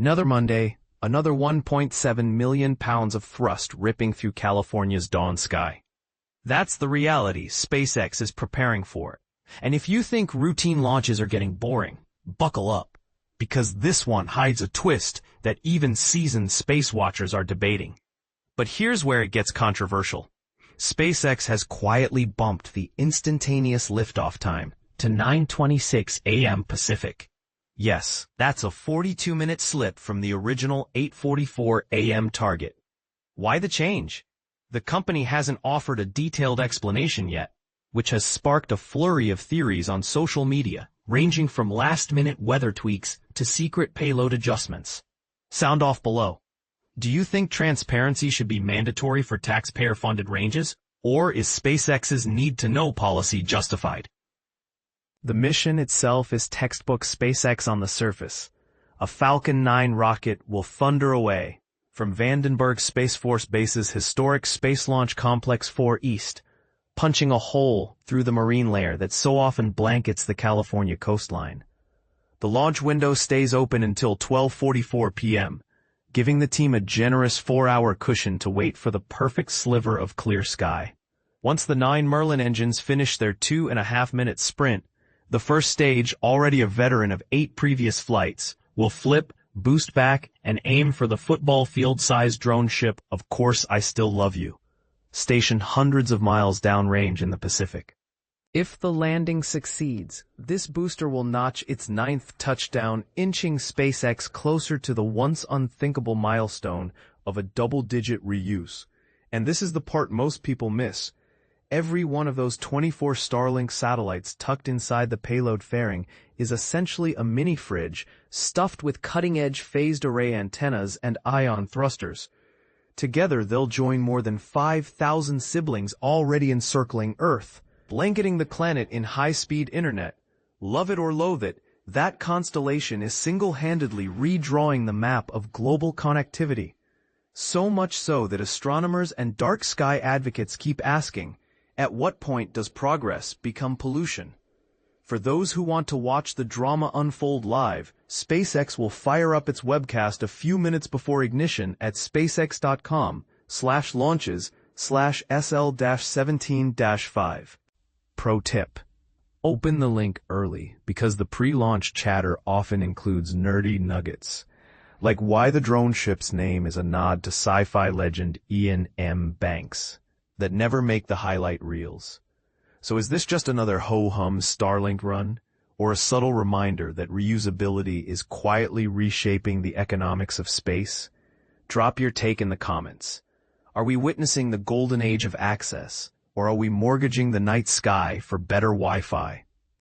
Another Monday, another 1.7 million pounds of thrust ripping through California's dawn sky. That's the reality SpaceX is preparing for. And if you think routine launches are getting boring, buckle up, because this one hides a twist that even seasoned space watchers are debating. But here's where it gets controversial. SpaceX has quietly bumped the instantaneous liftoff time to 9:26 a.m. Pacific. Yes, that's a 42-minute slip from the original 8:44 a.m. target. Why the change? The company hasn't offered a detailed explanation yet, which has sparked a flurry of theories on social media, ranging from last-minute weather tweaks to secret payload adjustments. Sound off below. Do you think transparency should be mandatory for taxpayer-funded ranges, or is SpaceX's need-to-know policy justified? The mission itself is textbook SpaceX on the surface. A Falcon 9 rocket will thunder away from Vandenberg Space Force Base's historic Space Launch Complex 4 East, punching a hole through the marine layer that so often blankets the California coastline. The launch window stays open until 12:44 p.m., giving the team a generous 4-hour cushion to wait for the perfect sliver of clear sky. Once the 9 Merlin engines finish their 2.5-minute sprint, the first stage, already a veteran of 8 previous flights, will flip, boost back, and aim for the football field-sized drone ship Of Course I Still Love You, stationed hundreds of miles downrange in the Pacific. If the landing succeeds, this booster will notch its 9th touchdown, inching SpaceX closer to the once unthinkable milestone of a double-digit reuse. And this is the part most people miss. Every one of those 24 Starlink satellites tucked inside the payload fairing is essentially a mini-fridge stuffed with cutting-edge phased array antennas and ion thrusters. Together, they'll join more than 5,000 siblings already encircling Earth, blanketing the planet in high-speed internet. Love it or loathe it, that constellation is single-handedly redrawing the map of global connectivity. So much so that astronomers and dark sky advocates keep asking, at what point does progress become pollution? For those who want to watch the drama unfold live, SpaceX will fire up its webcast a few minutes before ignition at spacex.com/launches/SL-17-5. Pro tip: open the link early because the pre-launch chatter often includes nerdy nuggets, like why the drone ship's name is a nod to sci-fi legend Ian M. Banks, that never make the highlight reels. So is this just another ho-hum Starlink run, or a subtle reminder that reusability is quietly reshaping the economics of space? Drop your take in the comments. Are we witnessing the golden age of access, or are we mortgaging the night sky for better Wi-Fi?